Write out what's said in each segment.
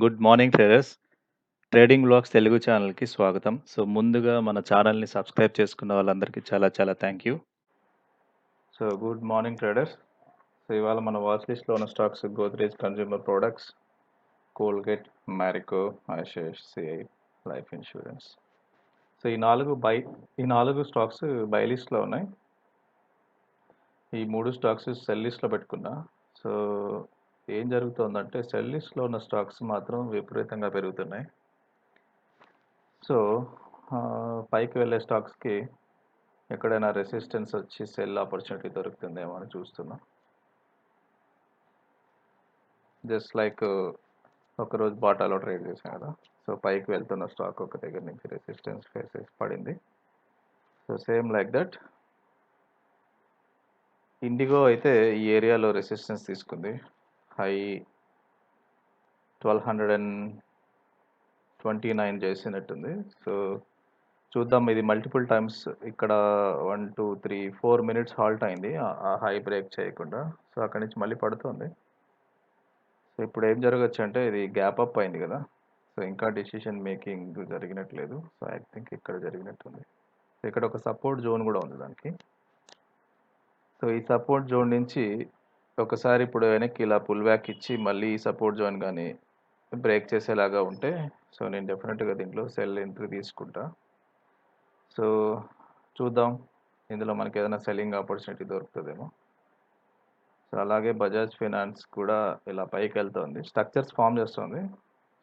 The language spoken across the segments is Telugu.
Good morning traders. Trading vlogs Telugu ఛానల్‌కి స్వాగతం. ముందుగా మన ఛానల్‌ని సబ్స్క్రైబ్ చేసుకున్న వాళ్ళందరికీ చాలా చాలా thank you. Good morning traders. ఇవాళ మన వాచ్ లిస్ట్‌లో ఉన్న stocks Godrej consumer products, Colgate, Marico, ICICI life insurance. ఈ 4 స్టాక్స్ బై లిస్ట్‌లో ఉన్నాయి. ఈ 3 స్టాక్స్ సెల్ లిస్ట్‌లో పెట్టుకున్నా. సో, ఏం జరుగుతోందంటే సెల్ లిస్ట్‌లో ఉన్న స్టాక్స్ మాత్రం విపరీతంగా పెరుగుతున్నాయి. సో, పైకి వెళ్ళే స్టాక్స్‌కి ఎక్కడైనా రెసిస్టెన్స్ వచ్చి సెల్ ఆపర్చునిటీ దొరుకుతుందేమో అని చూస్తున్నా. జస్ట్ లైక్ ఒకరోజు బాటాలో ట్రేడ్ చేశాను కదా. సో, పైకి వెళ్తున్న స్టాక్ ఒక దగ్గర నుంచి రెసిస్టెన్స్ ఫేస్ చేసి పడింది. So, same like that IndiGo అయితే ఈ ఏరియాలో రెసిస్టెన్స్ తీసుకుంది. హై 1229 చేసినట్టుంది. సో, చూద్దాం, ఇది మల్టిపుల్ టైమ్స్ ఇక్కడ 1, 2, 3, 4 మినిట్స్ హాల్ట్ అయింది ఆ హై బ్రేక్ చేయకుండా. సో, అక్కడి నుంచి మళ్ళీ పడుతుంది. సో, ఇప్పుడు ఏం జరగచ్చు అంటే ఇది గ్యాప్ అప్ అయింది కదా. సో, ఇంకా డెసిషన్ మేకింగ్ జరిగినట్లేదు. సో, ఐ థింక్ ఇక్కడ జరిగినట్టుంది. సో, ఇక్కడ ఒక సపోర్ట్ జోన్ కూడా ఉంది దానికి. సో, ఈ సపోర్ట్ జోన్ నుంచి ఒకసారి ఇప్పుడు వెనక్కి ఇలా పుల్ బ్యాక్ ఇచ్చి మళ్ళీ ఈ సపోర్ట్ జోన్ కానీ బ్రేక్ చేసేలాగా ఉంటే సో నేను డెఫినెట్గా దీంట్లో సెల్ ఎంట్రీ తీసుకుంటా. సో చూద్దాం, ఇందులో మనకి ఏదైనా సెల్లింగ్ ఆపర్చునిటీ దొరుకుతుందేమో. సో అలాగే బజాజ్ ఫైనాన్స్ కూడా ఇలా పైకి వెళ్తుంది, స్ట్రక్చర్స్ ఫామ్ చేస్తుంది.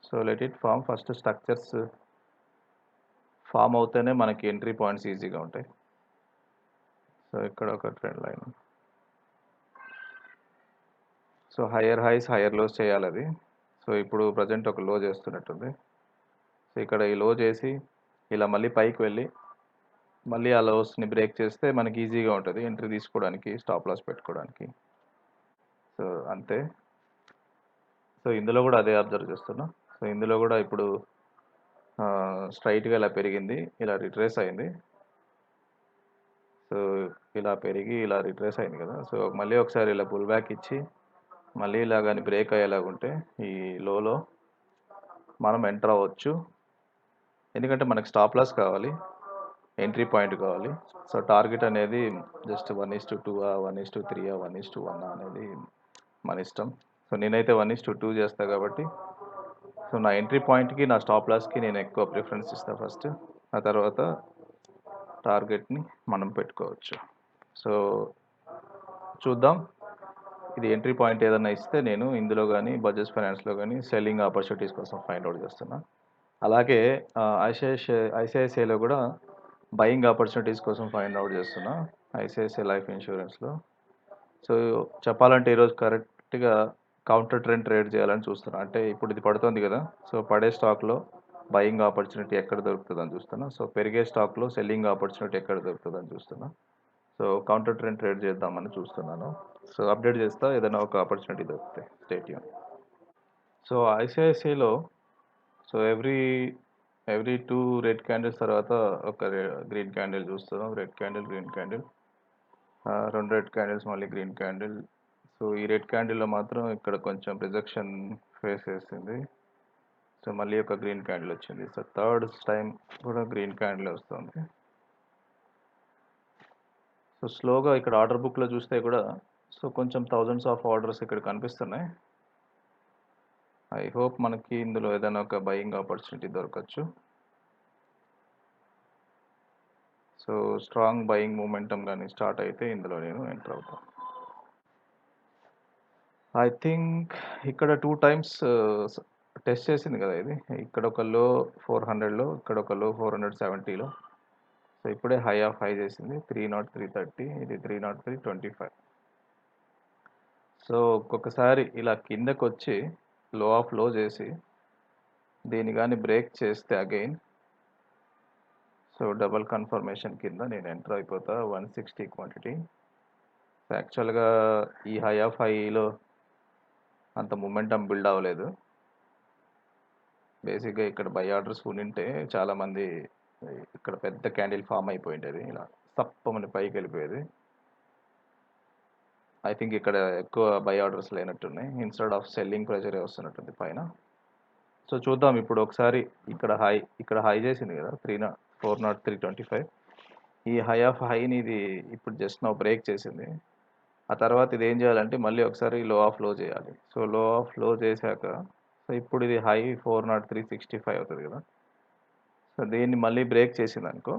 So let it form. First structures form అవుతేనే మనకి ఎంట్రీ పాయింట్స్ ఈజీగా ఉంటాయి. సో ఇక్కడ ఒక trend line. So higher highs higher lows చేయాలి అది. సో ఇప్పుడు ప్రజెంట్ ఒక లో చేస్తున్నట్టుంది. సో ఇక్కడ ఈ లో చేసి ఇలా మళ్ళీ పైకి వెళ్ళి మళ్ళీ ఆ లోస్ని బ్రేక్ చేస్తే మనకి ఈజీగా ఉంటుంది ఎంట్రీ తీసుకోవడానికి, స్టాప్ లాస్ పెట్టుకోవడానికి. సో అంతే. సో ఇందులో కూడా అదే అబ్జర్వ్ చేస్తున్నా. సో ఇందులో కూడా ఇప్పుడు స్ట్రైట్గా ఇలా పెరిగింది, ఇలా రిట్రేస్ అయింది. సో ఇలా పెరిగి ఇలా రిట్రేస్ అయింది కదా. సో మళ్ళీ ఒకసారి ఇలా పుల్ బ్యాక్ ఇచ్చి మళ్ళీ ఇలా కానీ బ్రేక్ అయ్యేలాగుంటే ఈ లోలో మనం ఎంటర్ అవ్వచ్చు. ఎందుకంటే మనకి స్టాప్ లాస్ కావాలి, ఎంట్రీ పాయింట్ కావాలి. సో టార్గెట్ అనేది జస్ట్ 1:2 1:3 1:1 అనేది మన ఇష్టం. సో నేనైతే 1:2 చేస్తాను కాబట్టి సో నా ఎంట్రీ పాయింట్కి నా స్టాప్ లాస్కి నేను ఎక్కువ ప్రిఫరెన్స్ ఇస్తాను ఫస్ట్. ఆ తర్వాత టార్గెట్ని మనం పెట్టుకోవచ్చు. సో చూద్దాం, ఇది ఎంట్రీ పాయింట్ ఏదైనా ఇస్తే నేను ఇందులో కానీ బజాజ్ ఫైనాన్స్లో కానీ సెల్లింగ్ ఆపర్చునిటీస్ కోసం ఫైండ్ అవుట్ చేస్తున్నా. అలాగే ఐసిఐసిఐలో కూడా బయింగ్ ఆపర్చునిటీస్ కోసం ఫైండ్ అవుట్ చేస్తున్నా, ఐసిఐసిఐ లైఫ్ ఇన్సూరెన్స్లో. సో చెప్పాలంటే ఈరోజు కరెక్ట్గా కౌంటర్ ట్రెండ్ ట్రేడ్ చేయాలని చూస్తున్నా. అంటే ఇప్పుడు ఇది పడుతుంది కదా, సో పడే స్టాక్లో బయింగ్ ఆపర్చునిటీ ఎక్కడ దొరుకుతుందని చూస్తున్నా. సో పెరిగే స్టాక్లో సెల్లింగ్ ఆపర్చునిటీ ఎక్కడ దొరుకుతుందని చూస్తున్నా. సో కౌంటర్ ట్రెండ్ ట్రేడ్ చేద్దామని చూస్తున్నాను. సో అప్డేట్ చేస్తా ఏదైనా ఒక ఆపర్చునిటీ దొరికితే. Stay tune. సో ఐసిఐసిఐలో సో ఎవ్రీ 2 రెడ్ క్యాండిల్స్ తర్వాత ఒక గ్రీన్ క్యాండిల్ చూస్తున్నాం. Red candle, green candle, 2 red candles, మళ్ళీ గ్రీన్ క్యాండిల్. సో ఈ రెడ్ క్యాండిల్లో మాత్రం ఇక్కడ కొంచెం రిజెక్షన్ ఫేస్ చేసింది. సో మళ్ళీ ఒక గ్రీన్ క్యాండిల్ వచ్చింది. సో థర్డ్ టైం కూడా గ్రీన్ క్యాండిల్ వస్తుంది. సో స్లోగా ఇక్కడ ఆర్డర్ బుక్లో చూస్తే కూడా సో కొంచెం థౌజండ్స్ ఆఫ్ ఆర్డర్స్ ఇక్కడ కనిపిస్తున్నాయి. ఐ హోప్ మనకి ఇందులో ఏదైనా ఒక బయింగ్ ఆపర్చునిటీ దొరకచ్చు. సో స్ట్రాంగ్ బయింగ్ మూమెంటం కానీ స్టార్ట్ అయితే ఇందులో నేను ఎంటర్ అవుతాను. ఐ థింక్ ఇక్కడ 2 టైమ్స్ టెస్ట్ చేసింది కదా ఇది. ఇక్కడ ఒక లో 400లో, ఇక్కడ ఒక లో 470లో. సో ఇప్పుడే హై ఆఫ్ హై చేసింది 303.30, ఇది 303.25. సో ఒక్కొక్కసారి ఇలా కిందకు వచ్చి లో ఆఫ్ లో చేసి దీన్ని కానీ బ్రేక్ చేస్తే అగైన్ సో డబల్ కన్ఫర్మేషన్ కింద నేను ఎంటర్ అయిపోతా 160 క్వాంటిటీ. సో యాక్చువల్గా ఈ హై ఆఫ్ హైలో అంత మొమెంటం బిల్డ్ అవ్వలేదు. బేసిక్గా ఇక్కడ బై ఆర్డర్స్ ఉండింటే చాలామంది ఇక్కడ పెద్ద క్యాండిల్ ఫామ్ అయిపోయింది, ఇలా తప్పమని పైకి వెళ్ళిపోయేది. ఐ థింక్ ఇక్కడ ఎక్కువ బై ఆర్డర్స్ లేనట్టున్నాయి. ఇన్స్టెడ్ ఆఫ్ సెల్లింగ్ ప్రెషరే వస్తున్నట్టుంది పైన. సో చూద్దాం ఇప్పుడు ఒకసారి ఇక్కడ హై చేసింది కదా 403.25. ఈ హై ఆఫ్ హైని ఇది ఇప్పుడు జస్ట్ నౌ బ్రేక్ చేసింది. ఆ తర్వాత ఇది ఏం చేయాలంటే మళ్ళీ ఒకసారి లో ఆఫ్ లో చేయాలి. సో లో ఆఫ్ లో చేశాక సో ఇప్పుడు ఇది హై 403.65 అవుతుంది కదా. సో దీన్ని మళ్ళీ బ్రేక్ చేసింది అనుకో,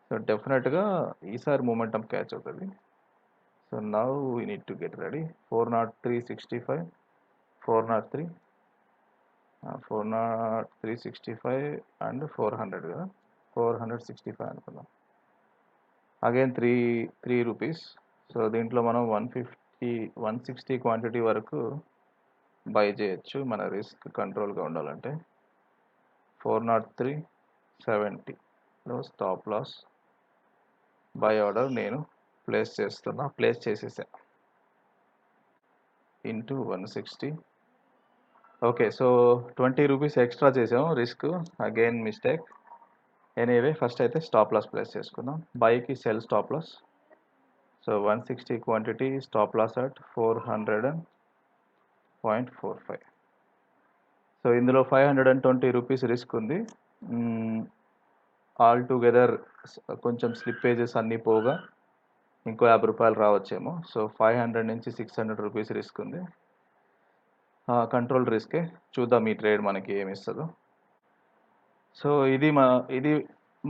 సో డెఫినెట్గా ఈసారి మూమెంటం క్యాచ్ అవుతుంది. So now we need to get ready. 403.65, 403, 403.65 and 400 కదా, 465 అనుకుందాం. Again three rupees. సో దీంట్లో మనం 160 క్వాంటిటీ వరకు బై చేయొచ్చు మన రిస్క్ కంట్రోల్గా ఉండాలంటే. 403.70లో స్టాప్ లాస్ బై ఆర్డర్ నేను ప్లేస్ చేసేసా into 160. Okay, so 20 rupees extra చేసాం risk, again mistake. Anyway first అయితే స్టాప్ లాస్ ప్లేస్ చేసుకుందాం. బైకి sell stop loss. So 160 quantity stop loss at 400.45. So ఇందులో 520 రూపీస్ రిస్క్ ఉంది. ఆల్ టుగెదర్ కొంచెం స్లిప్పేజెస్ అన్నీ పోగా ఇంకో 50 రూపాయలు రావచ్చేమో. సో 500 నుంచి 600 రూపీస్ రిస్క్ ఉంది. కంట్రోల్ రిస్కే. చూద్దాం ఈ ట్రేడ్ మనకి ఏమి ఇస్తుందో. సో ఇది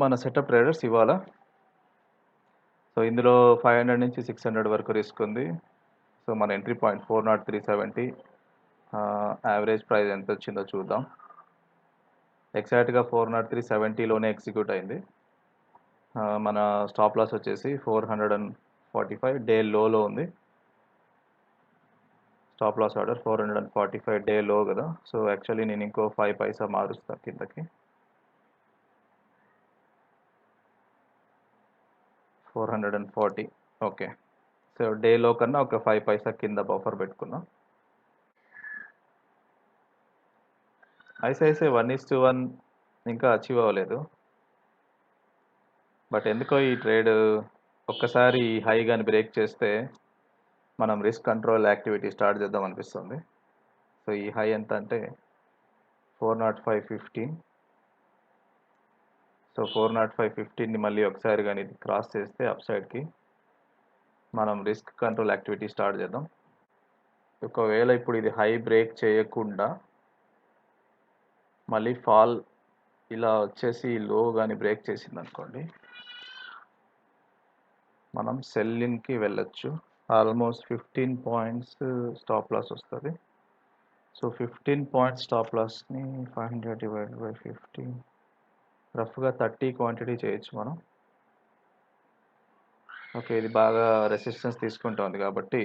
మన సెటప్ ట్రేడర్స్ ఇవాళ. సో ఇందులో 500 నుంచి 600 వరకు రిస్క్ ఉంది. సో మన ఎంట్రీ పాయింట్ 403.70. యావరేజ్ ప్రైస్ ఎంత వచ్చిందో చూద్దాం. ఎగ్జాక్ట్గా 403.70లోనే ఎగ్జిక్యూట్ అయింది. మన స్టాప్ లాస్ వచ్చేసి 445 డే లోలో ఉంది. స్టాప్ లాస్ ఆర్డర్ 445 డే లో కదా. సో యాక్చువల్లీ నేను ఇంకో 5 పైసా మారుస్తాను కిందకి. 440. ఓకే, సో డే లో కన్నా ఒక 5 పైసా కింద బఫర్ పెట్టుకున్నాం. ఐసిఐసిఐ 1:1 ఇంకా అచీవ్ అవ్వలేదు. బట్ ఎందుకో ఈ ట్రేడ్ ఒక్కసారి హై కానీ బ్రేక్ చేస్తే మనం రిస్క్ కంట్రోల్ యాక్టివిటీ స్టార్ట్ చేద్దాం అనిపిస్తుంది. సో ఈ హై ఎంత అంటే 405.15. సో 405.15ని మళ్ళీ ఒకసారి కానీ క్రాస్ చేస్తే అప్ సైడ్కి మనం రిస్క్ కంట్రోల్ యాక్టివిటీ స్టార్ట్ చేద్దాం. ఒకవేళ ఇప్పుడు ఇది హై బ్రేక్ చేయకుండా మళ్ళీ ఫాల్ ఇలా వచ్చేసి లో కానీ బ్రేక్ చేసింది అనుకోండి, మనం సెల్లింగ్కి వెళ్ళొచ్చు. ఆల్మోస్ట్ 15 పాయింట్స్ స్టాప్ లాస్ వస్తుంది. సో 15 పాయింట్స్ స్టాప్ లాస్ని 500 డివైడెడ్ బై 15, రఫ్గా 30 క్వాంటిటీ చేయొచ్చు మనం. ఓకే, ఇది బాగా రెసిస్టెన్స్ తీసుకుంటుంది కాబట్టి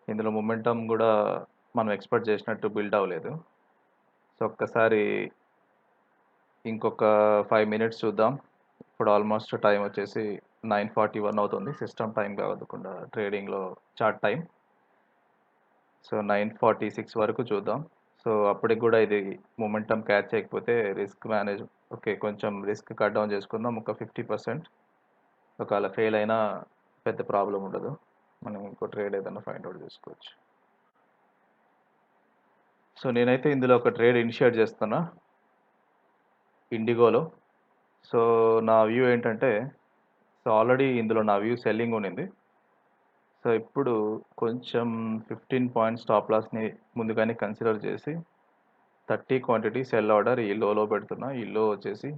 ఇందులో మొమెంటం కూడా మనం ఎక్స్పెక్ట్ చేసినట్టు బిల్డ్ అవ్వలేదు. సో ఒక్కసారి ఇంకొక 5 మినిట్స్ చూద్దాం. ఇప్పుడు ఆల్మోస్ట్ టైం వచ్చేసి 9:41 అవుతుంది సిస్టమ్ టైం కావద్దుకుండా ట్రేడింగ్లో చార్ట్ టైం. సో 9:46 వరకు చూద్దాం. సో అప్పటికి కూడా ఇది మొమెంటం క్యాచ్ చేయకపోతే రిస్క్ మేనేజ్ ఓకే కొంచెం రిస్క్ కట్ డౌన్ చేసుకుందాం ఒక 50%. ఒకవేళ ఫెయిల్ అయినా పెద్ద ప్రాబ్లం ఉండదు, మనం ఇంకో ట్రేడ్ ఏదైనా ఫైండ్ అవుట్ చేసుకోవచ్చు. సో నేనైతే ఇందులో ఒక ట్రేడ్ ఇనిషియేట్ చేస్తున్నా ఇండిగోలో. సో నా వ్యూ ఏంటంటే, సో ఆల్రెడీ ఇందులో నా వ్యూ సెల్లింగ్ ఉండింది. సో ఇప్పుడు కొంచెం 15 పాయింట్స్ స్టాప్ లాస్ని ముందుగానే కన్సిడర్ చేసి 30 క్వాంటిటీ సెల్ ఆర్డర్ ఈ లోలో పెడుతున్నా. ఈ లో వచ్చేసి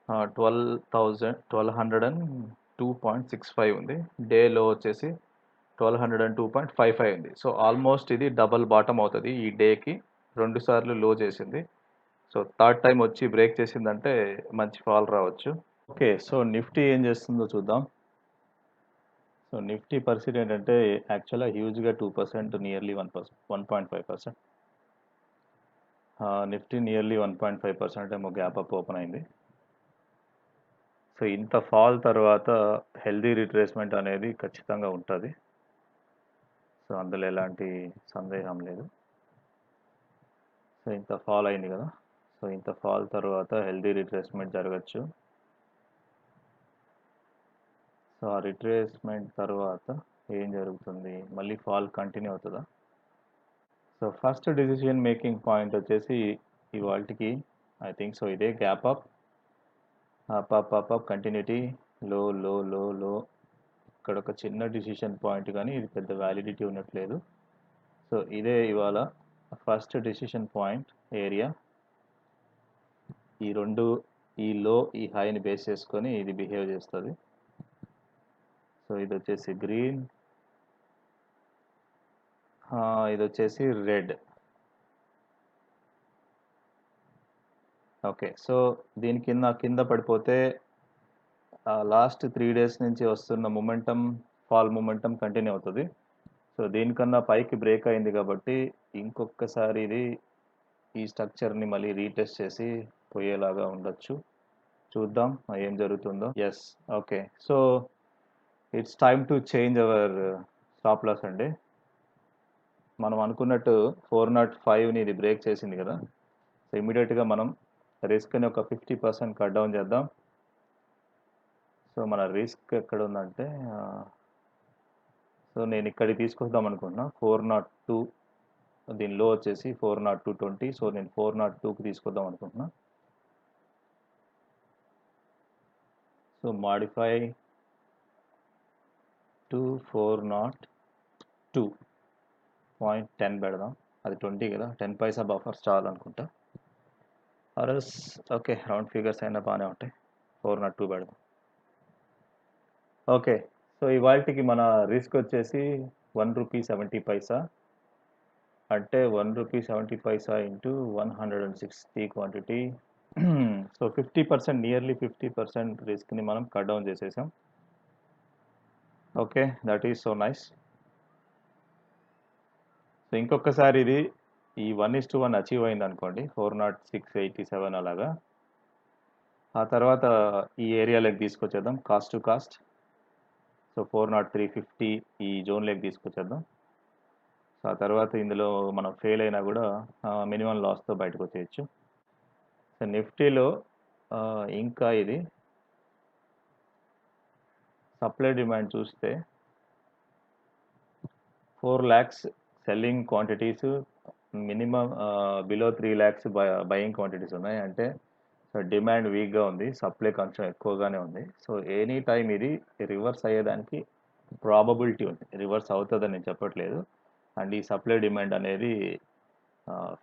1202.65 ఉంది. డే లో వచ్చేసి 1202.55 ఉంది. సో ఆల్మోస్ట్ ఇది డబల్ బాటమ్ అవుతుంది. ఈ డేకి 2 సార్లు లో చేసింది. సో థర్డ్ టైం వచ్చి బ్రేక్ చేసిందంటే మంచి ఫాల్ రావచ్చు. ఓకే, సో నిఫ్టీ ఏం చేస్తుందో చూద్దాం. సో నిఫ్టీ పరిస్థితి ఏంటంటే యాక్చువల్గా హ్యూజ్గా 2%, నియర్లీ 1.5%. నిఫ్టీ నియర్లీ 1.5% ఏమో గ్యాప్ అప్ ఓపెన్ అయింది. సో ఇంత ఫాల్ తర్వాత హెల్దీ రిట్రేస్మెంట్ అనేది ఖచ్చితంగా ఉంటుంది. సో అందులో ఎలాంటి సందేహం లేదు. సో ఇంత ఫాల్ అయింది కదా. సో ఇంత ఫాల్ తర్వాత హెల్దీ రిట్రేస్మెంట్ జరగచ్చు. సో ఆ రిట్రేస్మెంట్ తర్వాత ఏం జరుగుతుంది, మళ్ళీ ఫాల్ కంటిన్యూ అవుతుందా? So first decision making point వచ్చేసి ఇవాళకి ఐ థింక్ సో ఇదే gap up up up up up continuity లో లో లో లో ఇక్కడ ఒక చిన్న డిసిషన్ పాయింట్ కానీ ఇది పెద్ద వ్యాలిడిటీ ఉన్నట్లేదు. సో ఇదే ఇవాళ ఫస్ట్ డిసిషన్ పాయింట్ ఏరియా. ఈ రెండు ఈ లో ఈ హైని బేస్ చేసుకొని ఇది బిహేవ్ చేస్తుంది. సో ఇది వచ్చేసి గ్రీన్, ఇది వచ్చేసి రెడ్. ఓకే, సో దీని కింద పడిపోతే లాస్ట్ 3 days నుంచి వస్తున్న ఫాల్ మొమెంటం కంటిన్యూ అవుతుంది. సో దీనికన్నా పైకి బ్రేక్ అయింది కాబట్టి ఇంకొకసారి ఇది ఈ స్ట్రక్చర్ని మళ్ళీ రీటెస్ట్ చేసి పోయేలాగా ఉండొచ్చు. చూద్దాం ఏం జరుగుతుందో. Yes, okay, so it's time to change our stop loss అండి. మనం అనుకున్నట్టు 405ని ఇది బ్రేక్ చేసింది కదా. సో ఇమీడియట్గా మనం రిస్క్ని ఒక 50% కట్ డౌన్ చేద్దాం. సో మన రిస్క్ ఎక్కడ ఉందంటే సో నేను ఇక్కడికి తీసుకొద్దాం అనుకుంటున్నా 402. దీని లో వచ్చేసి 402.20. సో నేను 402కి తీసుకొద్దాం అనుకుంటున్నా. సో మాడిఫై టు 402.10 పెడదాం. అది 20 కదా, 10 పైసా బఫర్స్ చాలనుకుంటా. ఆర్ఎస్ ఓకే, రౌండ్ ఫిగర్స్ అయినా బాగానే ఉంటాయి. 402 పెడదాం. ఓకే, సో ఇవాళకి మన రిస్క్ వచ్చేసి ₹1.70. అంటే ₹1.70 ఇంటూ 160 క్వాంటిటీ. సో 50%, నియర్లీ 50% రిస్క్ని మనం కట్ డౌన్ చేసేసాం. Okay, that is so nice. So ఇంకొకసారి ఇది ఈ 1:1 అచీవ్ అయింది అనుకోండి, 406.87 అలాగా. ఆ తర్వాత ఈ ఏరియాలోకి తీసుకొచ్చేద్దాం కాస్ట్ టు కాస్ట్. సో 403.50 ఈ జోన్లోకి తీసుకొచ్చేద్దాం. సో ఆ తర్వాత ఇందులో మనం ఫెయిల్ అయినా కూడా మినిమం లాస్తో బయటకు వచ్చేయచ్చు. సో నిఫ్టీలో ఇంకా ఇది సప్లై డిమాండ్ చూస్తే 4 lakhs selling quantities, minimum below 3 lakhs buying quantities ఉన్నాయి. అంటే డిమాండ్ వీక్గా ఉంది, సప్లై కొంచెం ఎక్కువగానే ఉంది. సో ఎనీ టైం ఇది రివర్స్ అయ్యేదానికి ప్రాబబిలిటీ ఉంది. రివర్స్ అవుతుందని నేను చెప్పట్లేదు. అండ్ ఈ సప్లై డిమాండ్ అనేది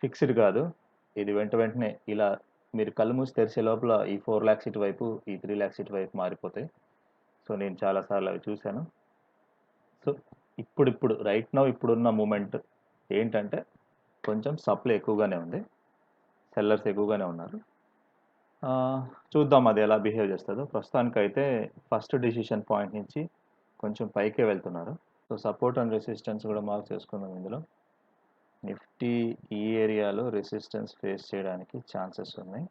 ఫిక్స్డ్ కాదు. ఇది వెంటనే ఇలా మీరు కళ్ళు మూసి తెరిచే లోపల ఈ 4 lakhs ఇటువైపు, ఈ 3 lakhs ఇటువైపు మారిపోతాయి. సో నేను చాలాసార్లు అవి చూశాను. సో ఇప్పుడు రైట్ నౌ ఇప్పుడున్న మూమెంట్ ఏంటంటే కొంచెం సప్లై ఎక్కువగానే ఉంది, సెల్లర్స్ ఎక్కువగానే ఉన్నారు. చూద్దాం అది ఎలా బిహేవ్ చేస్తుందో. ప్రస్తుతానికైతే ఫస్ట్ డిసిషన్ పాయింట్ నుంచి కొంచెం పైకే వెళ్తున్నారు. సో సపోర్ట్ అండ్ రెసిస్టెన్స్ కూడా మార్క్ చేసుకుందాం. ఇందులో నిఫ్టీ ఈ ఏరియాలో రెసిస్టెన్స్ ఫేస్ చేయడానికి ఛాన్సెస్ ఉన్నాయి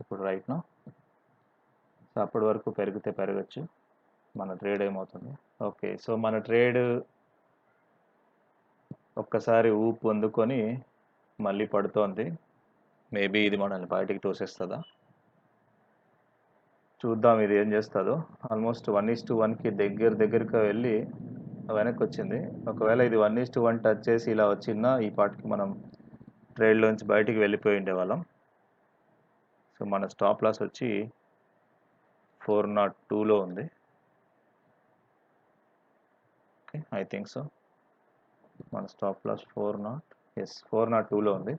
ఇప్పుడు రైట్ నౌ. సో అప్పటి వరకు పెరిగితే పెరగచ్చు. మన ట్రేడ్ ఏమవుతుంది. ఓకే, సో మన ట్రేడ్ ఒక్కసారి ఊపు అందుకొని మళ్ళీ పడుతోంది. మేబీ ఇది మనల్ని బయటికి తోసేస్తుందా, చూద్దాం ఇది ఏం చేస్తుందో. ఆల్మోస్ట్ 1:1కి దగ్గరగా వెళ్ళి వెనక్కి వచ్చింది. ఒకవేళ ఇది 1:1 టచ్ చేసి ఇలా వచ్చిందా ఈ పాటికి మనం ట్రేడ్లోంచి బయటికి వెళ్ళిపోయి ఉండేవాళ్ళం. సో మన స్టాప్ లాస్ వచ్చి 402లో ఉంది. ఓకే, ఐ థింక్ సో మన స్టాప్ లాస్ 402లో ఉంది.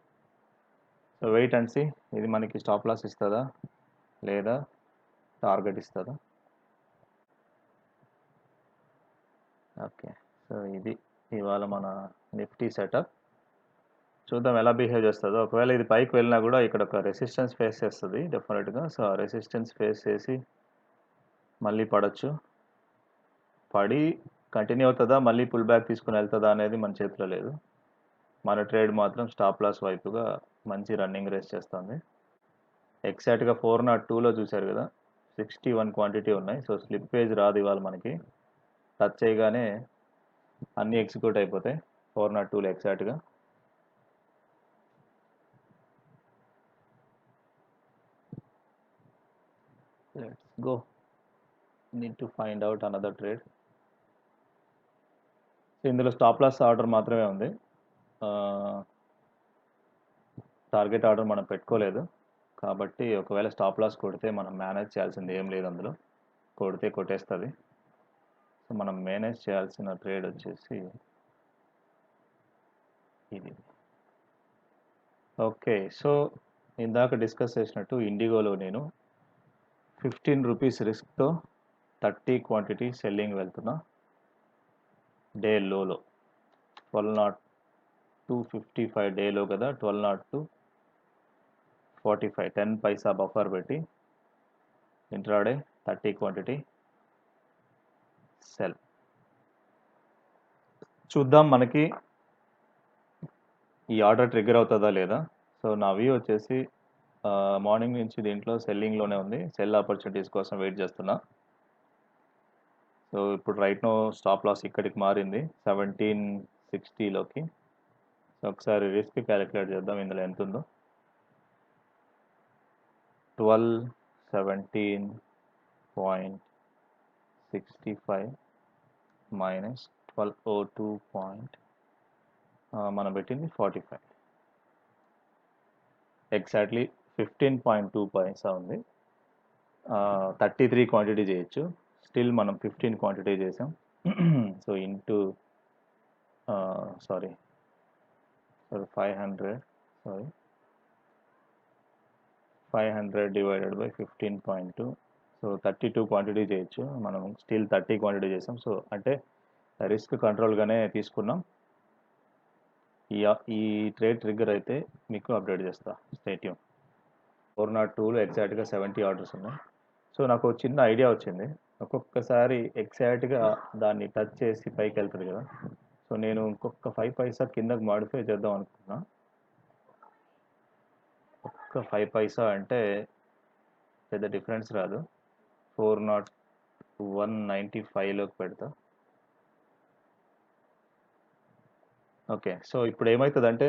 సో వెయిట్ అండ్ సీ ఇది మనకి స్టాప్ లాస్ ఇస్తుందా లేదా టార్గెట్ ఇస్తుందా. ఓకే, సో ఇది ఇవాళ మన నిఫ్టీ సెటప్. చూద్దాం ఎలా బిహేవ్ చేస్తుందో. ఒకవేళ ఇది పైకి వెళ్ళినా కూడా ఇక్కడ ఒక రెసిస్టెన్స్ ఫేస్ చేస్తుంది డెఫినెట్గా. సో ఆ రెసిస్టెన్స్ ఫేస్ చేసి మళ్ళీ పడవచ్చు. పడి కంటిన్యూ అవుతుందా, మళ్ళీ పుల్ బ్యాక్ తీసుకుని వెళ్తుందా అనేది మన చేతిలో లేదు. మన ట్రేడ్ మాత్రం స్టాప్ లాస్ వైపుగా మంచి రన్నింగ్ రేస్ చేస్తుంది. ఎగ్జాక్ట్గా 402లో చూశారు కదా, 61 క్వాంటిటీ ఉన్నాయి. సో స్లిప్పేజ్ రాదు ఇవాళ మనకి. టచ్ చేయగానే అన్నీ ఎగ్జిక్యూట్ అయిపోతాయి 402లో ఎగ్జాక్ట్గా. Let's go, need to find out another trade. ఇందులో స్టాప్ లాస్ ఆర్డర్ మాత్రమే ఉంది. టార్గెట్ ఆర్డర్ మనం పెట్టుకోలేదు కాబట్టి ఒకవేళ స్టాప్ లాస్ కొడితే మనం మేనేజ్ చేయాల్సింది ఏం లేదు. అందులో కొడితే కొట్టేస్తుంది. సో మనం మేనేజ్ చేయాల్సిన ట్రేడ్ వచ్చేసి ఇది. ఓకే, సో ఇందాక డిస్కస్ చేసినట్టు ఇండిగోలో నేను 15 రూపీస్ రిస్క్తో 30 క్వాంటిటీ సెల్లింగ్ వెళ్తున్నా. డే లోలో 1202.55 డేలో కదా, 1202.45 10 పైసా బఫర్ పెట్టి ఇంట్రాడే 30 క్వాంటిటీ సెల్. చూద్దాం మనకి ఈ ఆర్డర్ ట్రిగ్గర్ అవుతుందా లేదా. సో నా వ్యూ వచ్చేసి మార్నింగ్ నుంచి దీంట్లో సెల్లింగ్లోనే ఉంది. సెల్ ఆపర్చునిటీస్ కోసం వెయిట్ చేస్తున్నా. సో ఇప్పుడు రైట్ నో స్టాప్ లాస్ ఇక్కడికి మారింది 1760లోకి. సో ఒకసారి రిస్క్ క్యాలిక్యులేట్ చేద్దాం ఇందులో ఎంత ఉందో. 1217.65 మైనస్ 1202. మనం పెట్టింది 45, ఎగ్జాక్ట్లీ 15.2 పైసా ఉంది. 33 క్వాంటిటీ చేయొచ్చు. స్టిల్ మనం 15 క్వాంటిటీ చేసాం. So into 500 divided by 15.2. So 32 quantity చేయొచ్చు. మనం స్టిల్ 30 క్వాంటిటీ చేసాం. సో అంటే రిస్క్ కంట్రోల్గానే తీసుకున్నాం. ఈ ట్రేడ్ ట్రిగ్గర్ అయితే మీకు అప్డేట్ చేస్తా. Stay tune. 402లో ఎగ్జాక్ట్గా 70 ఆర్డర్స్ ఉన్నాయి. సో నాకు చిన్న ఐడియా వచ్చింది. ఒక్కొక్కసారి ఎగ్జాక్ట్గా దాన్ని టచ్ చేసి పైకి వెళ్తుంది కదా. సో నేను ఇంకొక 5 పైసా కిందకు మాడిఫై చేద్దాం అనుకున్నా. ఒక్క 5 పైసా అంటే పెద్ద డిఫరెన్స్ రాదు. 401.95లోకి పెడతా. ఓకే, సో ఇప్పుడు ఏమవుతుందంటే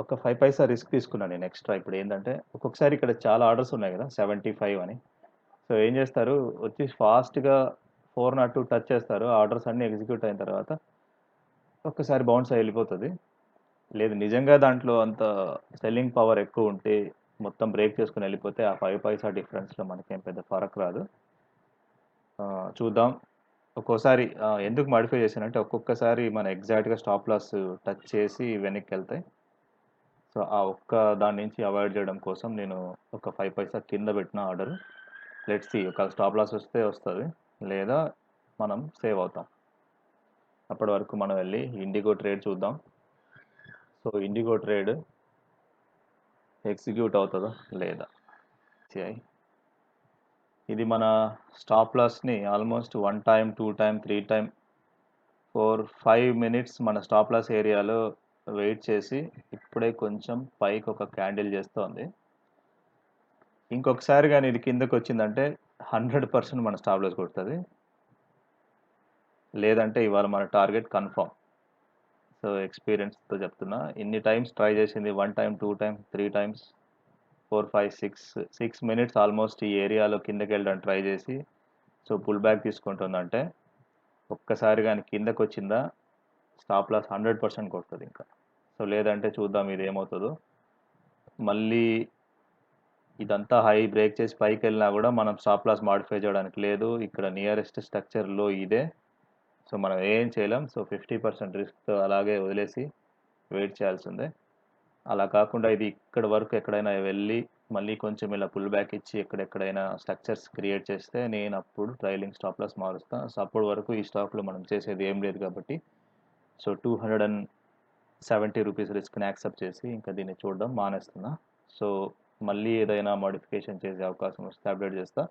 ఒక 5 పైసా రిస్క్ తీసుకున్నాను నేను ఎక్స్ట్రా. ఇప్పుడు ఏంటంటే ఒక్కొక్కసారి ఇక్కడ చాలా ఆర్డర్స్ ఉన్నాయి కదా 75 అని. సో ఏం చేస్తారు, వచ్చి ఫాస్ట్గా 402 టచ్ చేస్తారు. ఆర్డర్స్ అన్నీ ఎగ్జిక్యూట్ అయిన తర్వాత ఒక్కసారి బౌన్స్ అయి వెళ్ళిపోతుంది. లేదు నిజంగా దాంట్లో అంత సెల్లింగ్ పవర్ ఎక్కువ ఉంటే మొత్తం బ్రేక్ చేసుకుని వెళ్ళిపోతే ఆ 5 పైసా డిఫరెన్స్లో మనకేం పెద్ద ఫరక్ రాదు. చూద్దాం. ఒక్కోసారి ఎందుకు మాడిఫై చేశానంటే ఒక్కొక్కసారి మన ఎగ్జాక్ట్గా స్టాప్ లాస్ టచ్ చేసి వెనక్కి వెళ్తాయి. సో ఆ ఒక్క దాని నుంచి అవాయిడ్ చేయడం కోసం నేను ఒక 5 పైసా కింద పెట్టిన ఆర్డర్. లెట్స్ సీ, ఒక స్టాప్ లాస్ వస్తే వస్తుంది, లేదా మనం సేవ్ అవుతాం. అప్పటి వరకు మనం వెళ్ళి ఇండిగో ట్రేడ్ చూద్దాం. సో ఇండిగో ట్రేడ్ ఎగ్జిక్యూట్ అవుతుందా లేదా. ఇది మన స్టాప్ లాస్ని almost 1 time 2 time 3 time 5 minutes మన స్టాప్ లాస్ ఏరియాలో వెయిట్ చేసి ఇప్పుడే కొంచెం పైకి ఒక క్యాండిల్ చేస్తోంది. ఇంకొకసారి కానీ ఇది కిందకు వచ్చిందంటే 100% మన స్టాప్ లాస్ కొడుతుంది. లేదంటే ఇవాళ మన టార్గెట్ కన్ఫర్మ్. సో ఎక్స్పీరియన్స్తో చెప్తున్నా. ఇన్ని టైమ్స్ ట్రై చేసింది, 1 time 2 time 3 times 4 5 6 minutes almost ఈ ఏరియాలో కిందకి వెళ్ళడానికి ట్రై చేసి సో పుల్ బ్యాక్ తీసుకుంటుందంటే ఒక్కసారి కానీ కిందకు వచ్చిందా స్టాప్ లాస్ 100% కొడుతుంది ఇంకా. సో లేదంటే చూద్దాం ఇది ఏమవుతుందో. మళ్ళీ ఇదంతా హై బ్రేక్ చేసి పైకి వెళ్ళినా కూడా మనం స్టాప్ లాస్ మాడిఫై చేయడానికి లేదు. ఇక్కడ నియరెస్ట్ స్ట్రక్చర్లో ఇదే. సో మనం ఏం చేయలేం. సో 50% రిస్క్తో అలాగే వదిలేసి వెయిట్ చేయాల్సిందే. అలా కాకుండా ఇది ఇక్కడ వరకు ఎక్కడైనా వెళ్ళి మళ్ళీ కొంచెం ఇలా పుల్ బ్యాక్ ఇచ్చి ఎక్కడెక్కడైనా స్ట్రక్చర్స్ క్రియేట్ చేస్తే నేను అప్పుడు ట్రైలింగ్ స్టాప్ లాస్ మారుస్తాను. సో అప్పటి వరకు ఈ స్టాక్లో మనం చేసేది ఏం లేదు కాబట్టి సో 270 రూపీస్ రిస్క్ని యాక్సెప్ట్ చేసి ఇంకా దీన్ని చూడడం మానేస్తున్నా. సో మళ్ళీ ఏదైనా మోడిఫికేషన్ చేసే అవకాశం వస్తే అప్డేట్ చేస్తా,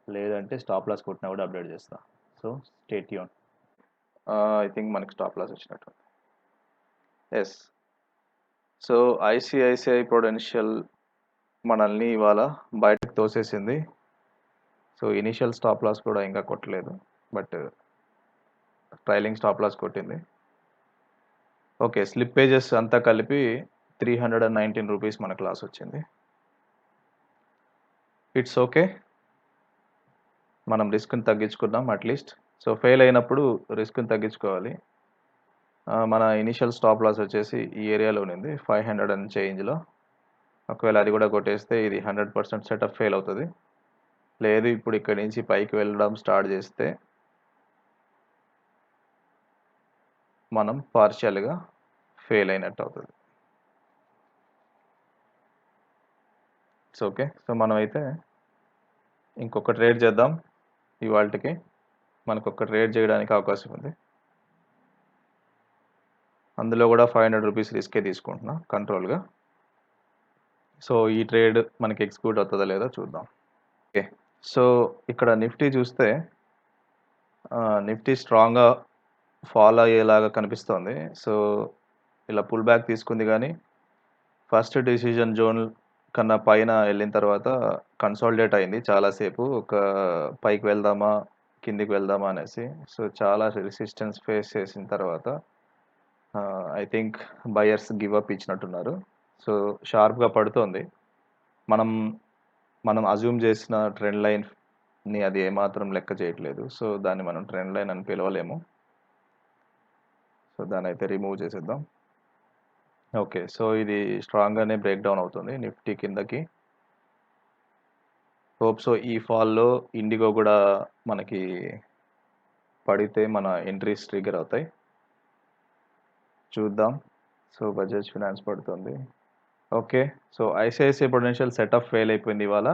లేదంటే స్టాప్ లాస్ కొట్టినా కూడా అప్డేట్ చేస్తా. So stay tune. I think మనకి స్టాప్ లాస్ వచ్చినట్టు. ఎస్. సో ఐసిఐసిఐ ప్రొడెన్షియల్ మనల్ని ఇవాళ బయటకు తోసేసింది. సో ఇనిషియల్ స్టాప్ లాస్ కూడా ఇంకా కొట్టలేదు, బట్ ట్రైలింగ్ స్టాప్ లాస్ కొట్టింది. ఓకే, స్లిప్పేజెస్ అంతా కలిపి 319 రూపీస్ మనకు లాస్ వచ్చింది. ఇట్స్ ఓకే, మనం రిస్క్ని తగ్గించుకున్నాం అట్లీస్ట్. సో, ఫెయిల్ అయినప్పుడు రిస్క్‌ని తగ్గించుకోవాలి. మన ఇనీషియల్ స్టాప్ లాస్ వచ్చేసి ఈ ఏరియాలో ఉండింది. 500 అండ్ చేంజ్‌లో. ఒకవేళ అది కూడా కొట్టేస్తే ఇది 100% సెటప్ ఫెయిల్ అవుతది. లేదు ఇప్పుడు ఇక్కడి నుంచి పైకి వెళ్ళడం స్టార్ట్ చేస్తే మనం పార్షియల్‌గా ఫెయిల్ అయినట్టు అవుతది. It's okay. సో, మనమైతే ఇంకొక ట్రేడ్ చేద్దాం ఇవాల్టికి. మనకొక ట్రేడ్ చేయడానికి అవకాశం ఉంది. అందులో కూడా ₹500 రిస్కే తీసుకుంటున్నా కంట్రోల్‌గా. సో, ఈ ట్రేడ్ మనకి ఎగ్జిక్యూట్ అవుతదా లేదా చూద్దాం. ఓకే. సో, ఇక్కడ నిఫ్టీ చూస్తే నిఫ్టీ స్ట్రాంగ్‌గా ఫాల్ అయ్యేలాగా కనిపిస్తోంది. సో, ఇలా పుల్ బ్యాక్ తీసుకుంది గానీ, ఫస్ట్ డెసిషన్ జోన్ కన్నా పైన ఎళ్ళిన తర్వాత కన్సాలిడేట్ అయింది చాలా సేపు. పైకి వెళ్దామా? కిందికి వెళ్దామా అనేసి. సో, చాలా రెసిస్టెన్స్ ఫేస్ చేసిన తర్వాత I think buyers give up ఇచ్చినట్టున్నారు. సో, షార్ప్‌గా పడుతోంది. మనం మనం అజ్యూమ్ చేసిన ట్రెండ్ లైన్‌ని అది ఏమాత్రం లెక్క చేయట్లేదు. సో, దాన్ని మనం ట్రెండ్ లైన్ అని పిలవలేము. సో, దాన్నయితే రిమూవ్ చేసేద్దాం. ఓకే. సో, ఇది స్ట్రాంగ్‌గానే బ్రేక్ డౌన్ అవుతుంది నిఫ్టీ కిందకి. హోప్ సో ఈ ఫాల్‌లో ఇండిగో గూడా మనకి పడితే మన ఎంట్రీస్ ట్రిగ్గర్ అవుతాయి. చూద్దాం. సో, బజాజ్ ఫినాన్స్ పడుతుంది. Okay. So, ICICI Prudential setup fail అయిపోయింది ఇవాళ.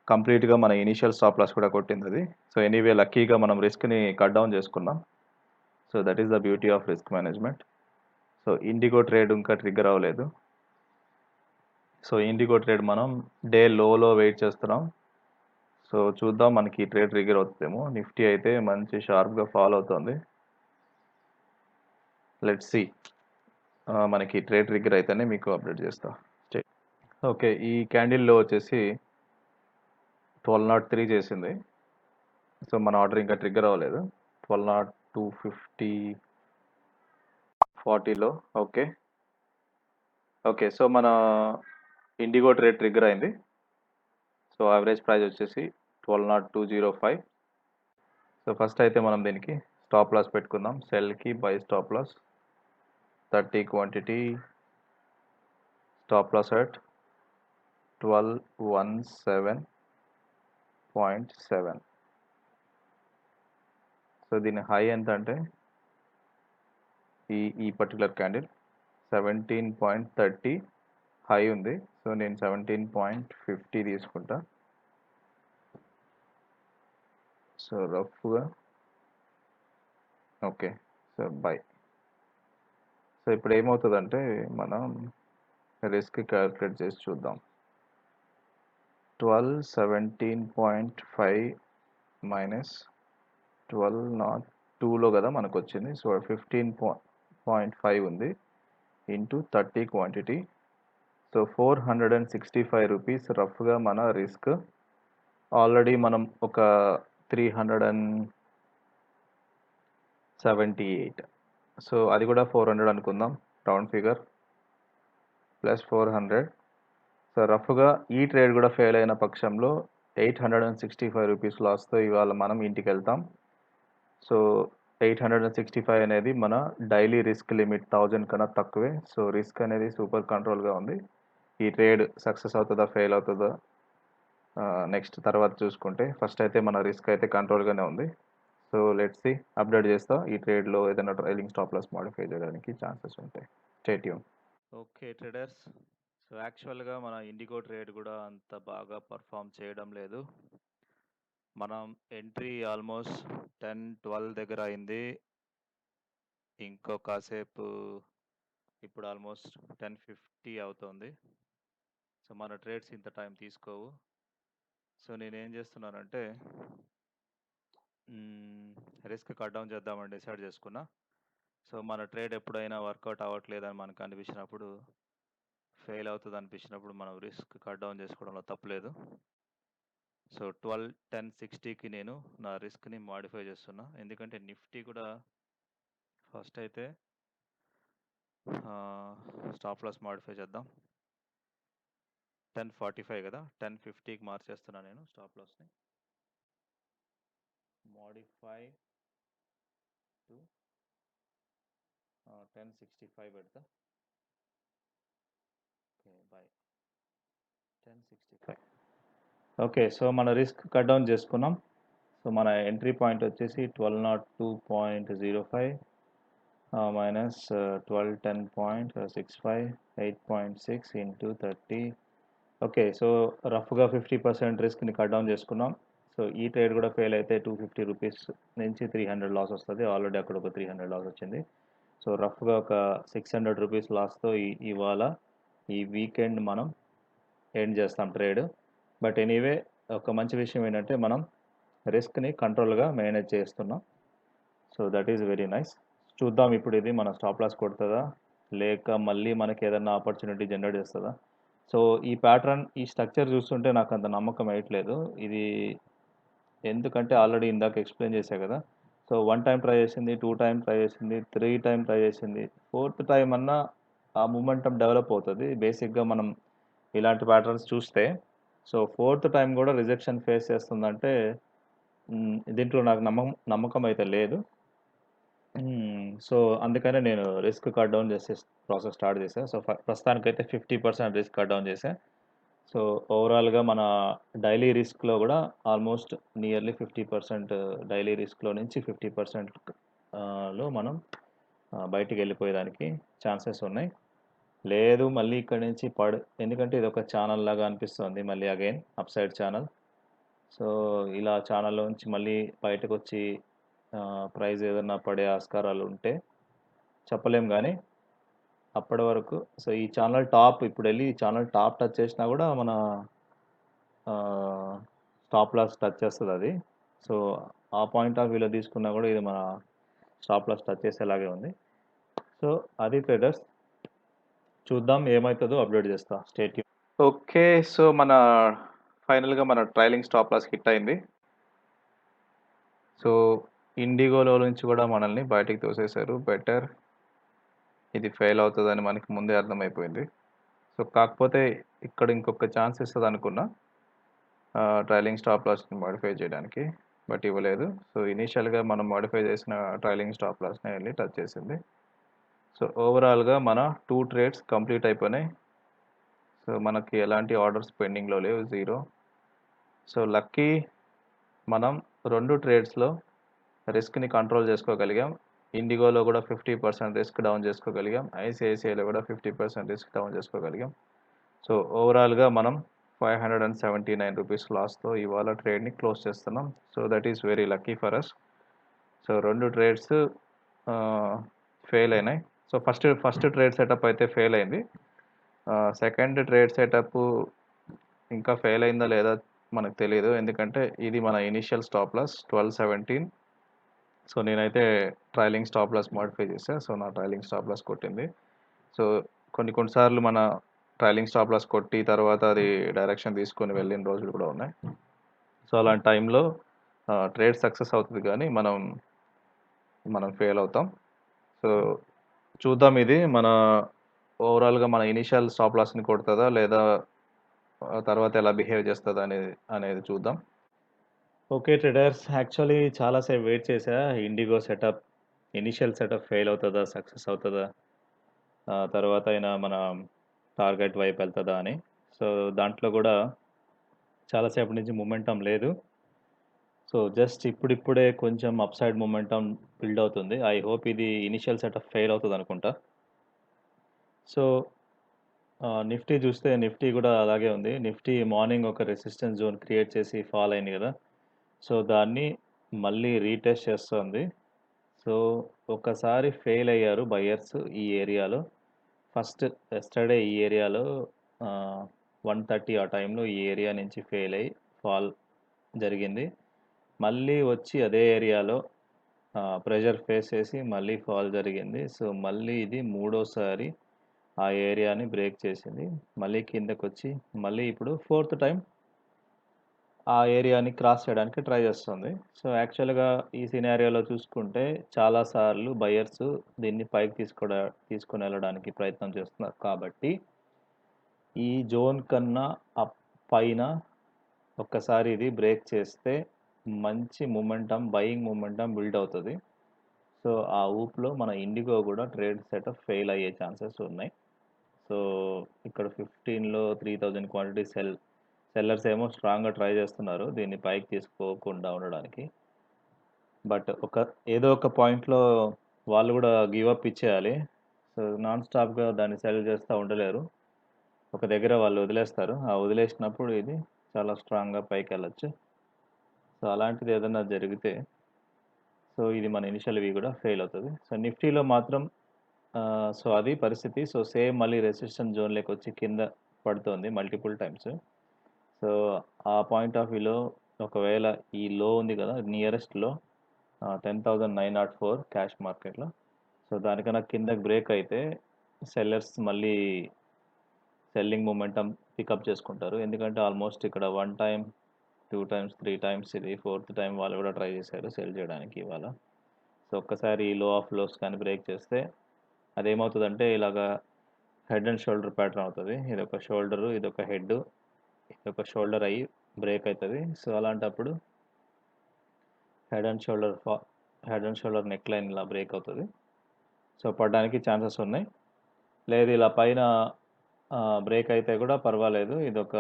కంప్లీట్‌గా మన ఇనీషియల్ స్టాప్ లాస్ కూడా కొట్టిందది. సో, ఎనీవే లక్కీగా మనం రిస్క్‌ని కట్ డౌన్ చేసుకున్నాం. So, that is the beauty of risk management. So, IndiGo trade ఇంకా ట్రిగ్గర్ అవ్వలేదు. సో, ఇండిగో ట్రేడ్ మనం డే లోలో వెయిట్ చేస్తున్నాం. సో, చూద్దాం మనకి ఈ ట్రేడ్ ట్రిగ్గర్ అవుతదేమో. నిఫ్టీ అయితే మంచి షార్ప్‌గా ఫాల్ అవుతోంది. Let's see. మనకి ట్రేడ్ ట్రిగ్గర్ అయితేనే మీకు అప్డేట్ చేస్తా. ఓకే. ఈ క్యాండిల్ లో వచ్చేసి 1203 చేసింది. సో, మన ఆర్డర్ ఇంకా ట్రిగ్గర్ అవ్వలేదు. 1202, 50, 40లో ఓకే. ఓకే. సో, మన ఇండిగో ట్రేడ్ ట్రిగ్గర్ అయింది. సో, యావరేజ్ ప్రైస్ వచ్చేసి 120205. సో, ఫస్ట్ అయితే మనం దీనికి స్టాప్ లాస్ పెట్టుకుందాం. సెల్‌కి buy stop loss 30 quantity stop loss at 1217.7. So, దీని హై ఎంత అంటే ఈ పర్టిక్యులర్ క్యాండిల్ 17.30 హై ఉంది. సో, నేను 17.50 తీసుకుంటా. సో, రఫ్‌గా ఓకే. So, by. సో, ఇప్పుడు ఏమవుతదంటే మనం రిస్క్ క్యాలిక్యులేట్ చేసి చూద్దాం. 1217.5 మైనస్ 1202లో కదా మనకొచ్చింది. సో, 15.5 ఉంది. Into 30 quantity. సో, ₹465 రఫ్‌గా మన రిస్క్. ఆల్రెడీ మనం ఒక 378. సో, అది కూడా 400 అనుకుందాం. Round figure. ప్లస్ 400. సో, రఫ్‌గా ఈ ట్రేడ్ కూడా ఫెయిల్ అయిన పక్షంలో ₹865 లాస్‌తో ఇవాళ మనం ఇంటికెళ్తాం. సో, 865 అనేది మన డైలీ రిస్క్ లిమిట్ 1000 కన్నా తక్కువే. సో, రిస్క్ అనేది సూపర్ కంట్రోల్‌గా ఉంది. ఈ ట్రేడ్ సక్సెస్ అవుతదా? ఫెయిల్ అవుతదా? నెక్స్ట్ తర్వాత చూసుకుంటే ఫస్ట్ అయితే మన రిస్క్ అయితే కంట్రోల్‌గానే ఉంది. So, let's see. అప్డేట్ చేస్తా. ఈ ట్రేడ్‌లో ఏదైనా ట్రైలింగ్ స్టాప్ లాస్ మోడిఫై చేయడానికి ఛాన్సెస్ ఉంటాయి. Stay tune. Okay traders. So, యాక్చువల్‌గా మన ఇండిగో ట్రేడ్ కూడా అంత బాగా పెర్ఫార్మ్ చేయడం లేదు. మనం ఎంట్రీ ఆల్మోస్ట్ 10, 12 దగ్గర అయింది. ఇంకో కాసేపు ఇప్పుడు ఆల్మోస్ట్ 10:50 అవుతోంది. సో, మన ట్రేడ్స్ ఇంత టైం తీసుకోవు. సో, నేనేం చేస్తున్నానంటే రిస్క్ కట్ డౌన్ చేద్దామని డిసైడ్ చేసుకున్నా. సో, మన ట్రేడ్ ఎప్పుడైనా వర్కౌట్ అవ్వట్లేదని మనకు అనిపించినప్పుడు, ఫెయిల్ అవుతుంది అనిపించినప్పుడు మనం రిస్క్ కట్ డౌన్ చేసుకోవడంలో తప్పులేదు. సో, 10:60కి నేను నా రిస్క్‌ని మోడిఫై చేస్తున్నా. ఎందుకంటే నిఫ్టీ కూడా ఫస్ట్ అయితే స్టాప్ లాస్ మోడిఫై చేద్దాం. 10:45 కదా! 10:50కి మార్చేస్తున్నా నేను స్టాప్ లాస్‌ని. మోడిఫై to 1065 పెడతా. Okay by 1065. ఓకే, సో మన రిస్క్ కట్ డౌన్ చేసుకున్నాం. సో మన ఎంట్రీ పాయింట్ వచ్చేసి 1202.05 minus 1210.65 8.6 into 30. ఓకే, సో రఫ్గా 50% రిస్క్ని కట్ డౌన్ చేసుకున్నాం. సో ఈ ట్రేడ్ కూడా ఫెయిల్ అయితే 250 రూపీస్ నుంచి 300 లాస్ వస్తుంది. ఆల్రెడీ అక్కడ ఒక 300 లాస్ వచ్చింది. సో రఫ్గా ఒక 600 రూపీస్ లాస్తో ఇవాళ ఈ వీకెండ్ మనం ఎండ్ చేస్తాం ట్రేడ్. బట్ ఎనీవే ఒక మంచి విషయం ఏంటంటే మనం రిస్క్ని కంట్రోల్గా మేనేజ్ చేస్తున్నాం. So that is very nice. చూద్దాం ఇప్పుడు ఇది మన స్టాప్ లాస్ కొడుతుందా లేక మళ్ళీ మనకి ఏదైనా ఆపర్చునిటీ జనరేట్ చేస్తుందా. సో ఈ ప్యాటర్న్ ఈ స్ట్రక్చర్ చూస్తుంటే నాకు అంత నమ్మకం వేయట్లేదు ఇది. ఎందుకంటే ఆల్రెడీ ఇందాక ఎక్స్ప్లెయిన్ చేశా కదా. సో 1 టైం ట్రై చేసింది, 2 టైం ట్రై చేసింది, 3 టైం ట్రై చేసింది, 4th టైం అన్నా ఆ మూమెంటం డెవలప్ అవుతుంది బేసిక్గా మనం ఇలాంటి ప్యాటర్న్స్ చూస్తే. సో 4th టైం కూడా రిజెక్షన్ ఫేస్ చేస్తుందంటే దీంట్లో నాకు నమ్మకం అయితే లేదు. సో అందుకనే నేను రిస్క్ కట్ డౌన్ చేసే ప్రాసెస్ స్టార్ట్ చేశాను. సో ప్రస్తుతానికైతే 50% రిస్క్ కట్ డౌన్ చేశాను. సో ఓవరాల్గా మన డైలీ రిస్క్లో కూడా ఆల్మోస్ట్ నియర్లీ 50% డైలీ రిస్క్లో నుంచి 50% లో మనం బయటికి వెళ్ళిపోయేదానికి ఛాన్సెస్ ఉన్నాయి. లేదు మళ్ళీ ఇక్కడ నుంచి ఎందుకంటే ఇది ఒక ఛానల్ లాగా అనిపిస్తుంది మళ్ళీ again up side channel. So ఇలా ఛానల్లో నుంచి మళ్ళీ బయటకు వచ్చి ప్రైస్ ఏదన్నా పడే ఆస్కారాలు ఉంటే చెప్పలేం కానీ అప్పటి వరకు. సో ఈ ఛానల్ టాప్ ఇప్పుడు వెళ్ళి ఈ ఛానల్ టాప్ టచ్ చేసినా కూడా మన స్టాప్ లాస్ టచ్ చేస్తుంది అది. సో ఆ పాయింట్ ఆఫ్ వ్యూలో తీసుకున్నా కూడా ఇది మన స్టాప్ లాస్ టచ్ చేసేలాగే ఉంది. సో అది ట్రేడర్స్, చూద్దాం ఏమవుతుందో అప్డేట్ చేస్తా. స్టేట్. ఓకే, సో మన ఫైనల్గా మన ట్రైలింగ్ స్టాప్ లాస్ హిట్ అయింది. సో ఇండిగోలో నుంచి కూడా మనల్ని బయటికి తోసేశారు. బెటర్ ఇది ఫెయిల్ అవుతుందని మనకి ముందే అర్థమైపోయింది. సో కాకపోతే ఇక్కడ ఇంకొక ఛాన్స్ ఇస్తుంది అనుకున్నా ట్రైలింగ్ స్టాప్ లాస్ని మాడిఫై చేయడానికి, బట్ ఇవ్వలేదు. సో ఇనీషియల్గా మనం మాడిఫై చేసిన ట్రైలింగ్ స్టాప్ లాస్ని వెళ్ళి టచ్ చేసింది. సో ఓవరాల్గా మన 2 ట్రేడ్స్ కంప్లీట్ అయిపోయినాయి. సో మనకి ఎలాంటి ఆర్డర్స్ పెండింగ్లో లేవు, 0. సో లక్కీ మనం 2 ట్రేడ్స్లో రిస్క్ని కంట్రోల్ చేసుకోగలిగాం. ఇండిగోలో కూడా 50% రిస్క్ డౌన్ చేసుకోగలిగాం. ఐసిఐసిఐలో కూడా 50% రిస్క్ డౌన్ చేసుకోగలిగాం. సో ఓవరాల్గా మనం 579 రూపీస్ లాస్తో ఇవాళ ట్రేడ్ని క్లోజ్ చేస్తున్నాం. So that is very lucky for us. So 2 trades fail అయినాయి. సో ఫస్ట్ ట్రేడ్ సెటప్ అయితే ఫెయిల్ అయింది. సెకండ్ ట్రేడ్ సెటప్ ఇంకా ఫెయిల్ అయిందా లేదా మనకు తెలియదు, ఎందుకంటే ఇది మన ఇనిషియల్ స్టాప్ లాస్ 1217. సో నేనైతే ట్రైలింగ్ స్టాప్ లాస్ మాడిఫై చేశాను. సో నా ట్రైలింగ్ స్టాప్ లాస్ కొట్టింది. సో కొన్నిసార్లు మన ట్రైలింగ్ స్టాప్ లాస్ కొట్టి తర్వాత అది డైరెక్షన్ తీసుకొని వెళ్ళిన రోజులు కూడా ఉన్నాయి. సో అలాంటి టైంలో ట్రేడ్ సక్సెస్ అవుతుంది కానీ మనం ఫెయిల్ అవుతాం. సో చూద్దాం ఇది మన ఓవరాల్గా మన ఇనిషియల్ స్టాప్ లాస్ని కొడుతుందా లేదా తర్వాత ఎలా బిహేవ్ చేస్తుందా అనేది చూద్దాం. ఓకే ట్రేడర్స్, యాక్చువల్లీ చాలాసేపు వెయిట్ చేశా IndiGo setup initial setup fail అవుతుందా సక్సెస్ అవుతుందా, తర్వాత అయినా మన టార్గెట్ వైపు వెళ్తుందా అని. సో దాంట్లో కూడా చాలాసేపటి నుంచి మొమెంటం లేదు. సో జస్ట్ ఇప్పుడిప్పుడే కొంచెం అప్ సైడ్ మొమెంటం బిల్డ్ అవుతుంది. ఐ హోప్ ఇది ఇనిషియల్ సెటప్ ఫెయిల్ అవుతుంది అనుకుంటా. సో నిఫ్టీ చూస్తే నిఫ్టీ కూడా అలాగే ఉంది. నిఫ్టీ మార్నింగ్ ఒక రెసిస్టెన్స్ జోన్ క్రియేట్ చేసి ఫాల్ అయింది కదా. సో దాన్ని మళ్ళీ రీటెస్ట్ చేస్తుంది. సో ఒకసారి ఫెయిల్ అయ్యారు బయర్స్ ఈ ఏరియాలో. ఫస్ట్ ఎస్టర్డే ఈ ఏరియాలో 130 ఆ టైంలో ఈ ఏరియా నుంచి ఫెయిల్ అయ్యి ఫాల్ జరిగింది. మళ్ళీ వచ్చి అదే ఏరియాలో ప్రెషర్ ఫేస్ చేసి మళ్ళీ ఫాల్ జరిగింది. సో మళ్ళీ ఇది మూడోసారి ఆ ఏరియాని బ్రేక్ చేసింది. మళ్ళీ కిందకు వచ్చి మళ్ళీ ఇప్పుడు 4th టైం ఆ ఏరియాని క్రాస్ చేయడానికి ట్రై చేస్తుంది. సో యాక్చువల్గా ఈ సినారియోలో చూసుకుంటే చాలాసార్లు బయర్స్ దీన్ని పైకి తీసుకొని వెళ్ళడానికి ప్రయత్నం చేస్తున్నారు. కాబట్టి ఈ జోన్ కన్నా పైన ఒక్కసారి ఇది బ్రేక్ చేస్తే మంచి మూమెంటం బయింగ్ మూమెంటం బిల్డ్ అవుతుంది. సో ఆ ఊపులో మన ఇండిగో కూడా ట్రేడ్ సెటప్ ఫెయిల్ అయ్యే ఛాన్సెస్ ఉన్నాయి. సో ఇక్కడ 15లో 3000 క్వాంటిటీ సెల్లర్స్ ఏమో స్ట్రాంగ్గా ట్రై చేస్తున్నారు దీన్ని పైకి తీసుకోకుండా ఉండడానికి. బట్ ఏదో ఒక పాయింట్లో వాళ్ళు కూడా గివ్ అప్ ఇచ్చేయాలి. సో నాన్ స్టాప్గా దాన్ని సెల్ చేస్తూ ఉండలేరు. ఒక దగ్గర వాళ్ళు వదిలేస్తారు. ఆ వదిలేసినప్పుడు ఇది చాలా స్ట్రాంగ్గా పైకి వెళ్ళొచ్చు. సో అలాంటిది ఏదైనా జరిగితే సో ఇది మన ఇనిషియల్ ఇవి కూడా ఫెయిల్ అవుతుంది. సో నిఫ్టీలో మాత్రం సో అది పరిస్థితి. సో సేమ్ మళ్ళీ రెసిస్టెన్స్ జోన్లోకి వచ్చి కింద పడుతోంది మల్టిపుల్ టైమ్స్. సో ఆ పాయింట్ ఆఫ్ వ్యూలో ఒకవేళ ఈ లో ఉంది కదా నియరెస్ట్లో 10,904 క్యాష్ మార్కెట్లో. సో దానికన్నా కిందకి బ్రేక్ అయితే సెల్లర్స్ మళ్ళీ సెల్లింగ్ మొమెంటం పికప్ చేసుకుంటారు. ఎందుకంటే ఆల్మోస్ట్ ఇక్కడ 1 టైం 2 టైమ్స్ 3 టైమ్స్ ఇది 4th టైం వాళ్ళు కూడా ట్రై చేశారు సెల్ చేయడానికి ఇవాళ. సో ఒక్కసారి లో ఆఫ్ లోస్ కానీ బ్రేక్ చేస్తే అదేమవుతుందంటే ఇలాగా హెడ్ అండ్ షోల్డర్ ప్యాటర్న్ అవుతుంది. ఇదొక షోల్డరు ఇదొక హెడ్ ఇదొక షోల్డర్ అయ్యి బ్రేక్ అవుతుంది. సో అలాంటప్పుడు head and shoulder neck line ఇలా బ్రేక్ అవుతుంది. సో పడడానికి ఛాన్సెస్ ఉన్నాయి. లేదు ఇలా పైన బ్రేక్ అయితే కూడా పర్వాలేదు. ఇదొక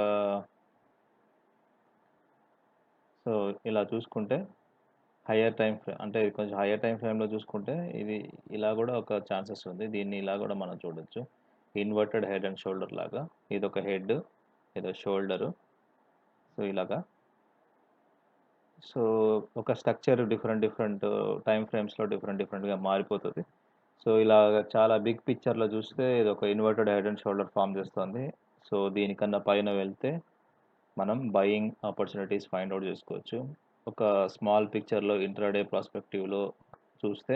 సో ఇలా చూసుకుంటే హయ్యర్ టైం ఫ్రేమ్ అంటే ఇది కొంచెం హయ్యర్ టైం ఫ్రేమ్లో చూసుకుంటే ఇది ఇలా కూడా ఒక ఛాన్సెస్ ఉంది. దీన్ని ఇలా కూడా మనం చూడొచ్చు. ఇన్వర్టెడ్ హెడ్ అండ్ షోల్డర్ లాగా ఇదొక హెడ్ ఇదో షోల్డరు. సో ఇలాగా సో ఒక స్ట్రక్చర్ డిఫరెంట్ టైం ఫ్రేమ్స్లో డిఫరెంట్గా మారిపోతుంది. సో ఇలా చాలా బిగ్ పిక్చర్లో చూస్తే ఇది ఒక inverted head and shoulder form చేస్తుంది. సో దీనికన్నా పైన వెళ్తే మనం బయింగ్ ఆపర్చునిటీస్ ఫైండ్ అవుట్ చేసుకోవచ్చు. ఒక స్మాల్ పిక్చర్లో ఇంట్రాడే ప్రాస్పెక్టివ్లో చూస్తే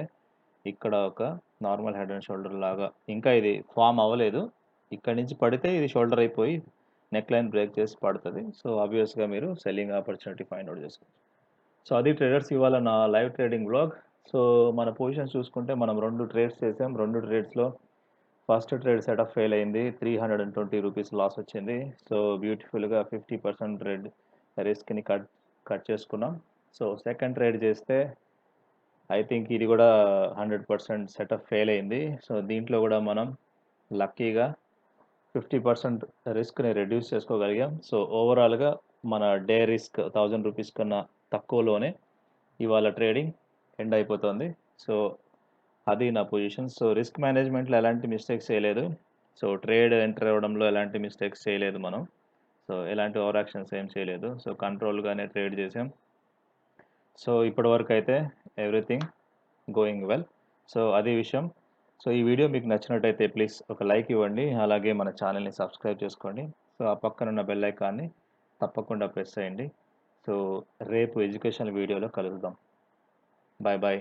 ఇక్కడ ఒక నార్మల్ హెడ్ అండ్ షోల్డర్ లాగా ఇంకా ఇది ఫామ్ అవ్వలేదు. ఇక్కడి నుంచి పడితే ఇది షోల్డర్ అయిపోయి నెక్ లైన్ బ్రేక్ చేసి పడుతుంది. సో ఆబ్వియస్గా మీరు సెల్లింగ్ ఆపర్చునిటీ ఫైండ్ అవుట్ చేసుకోవచ్చు. సో అది ట్రేడర్స్ ఇవాళ నా లైవ్ ట్రేడింగ్ బ్లాగ్. సో మన పొజిషన్స్ చూసుకుంటే మనం 2 ట్రేడ్స్ చేసాం. 2 ట్రేడ్స్లో ఫస్ట్ ట్రేడ్ సెటప్ ఫెయిల్ అయింది. 320 రూపీస్ లాస్ వచ్చింది. సో బ్యూటిఫుల్గా 50% రిస్క్ని కట్ చేసుకున్నాం. సో సెకండ్ ట్రేడ్ చేస్తే ఐ థింక్ ఇది కూడా 100% సెటప్ ఫెయిల్ అయింది. సో దీంట్లో కూడా మనం లక్కీగా 50% రిస్క్ని రెడ్యూస్ చేసుకోగలిగాం. సో ఓవరాల్గా మన డే రిస్క్ 1000 రూపీస్ కన్నా తక్కువలోనే ఇవాళ ట్రేడింగ్ ఎండ్ అయిపోతుంది. సో అది నా పొజిషన్. సో రిస్క్ మేనేజ్మెంట్లో ఎలాంటి మిస్టేక్స్ చేయలేదు. సో ట్రేడ్ ఎంటర్ అవ్వడంలో ఎలాంటి మిస్టేక్స్ చేయలేదు మనం. సో ఎలాంటి ఓవర్ యాక్షన్స్ ఏం చేయలేదు. సో కంట్రోల్గానే ట్రేడ్ చేసాం. సో ఇప్పటివరకు అయితే ఎవ్రీథింగ్ గోయింగ్ వెల్. సో అది విషయం. సో ఈ వీడియో మీకు నచ్చినట్టయితే ప్లీజ్ ఒక లైక్ ఇవ్వండి. అలాగే మన ఛానల్ని సబ్స్క్రైబ్ చేసుకోండి. సో ఆ పక్కన ఉన్న బెల్ ఐకాన్ని తప్పకుండా ప్రెస్ చేయండి. సో రేపు ఎడ్యుకేషనల్ వీడియోలో కలుద్దాం. Bye bye.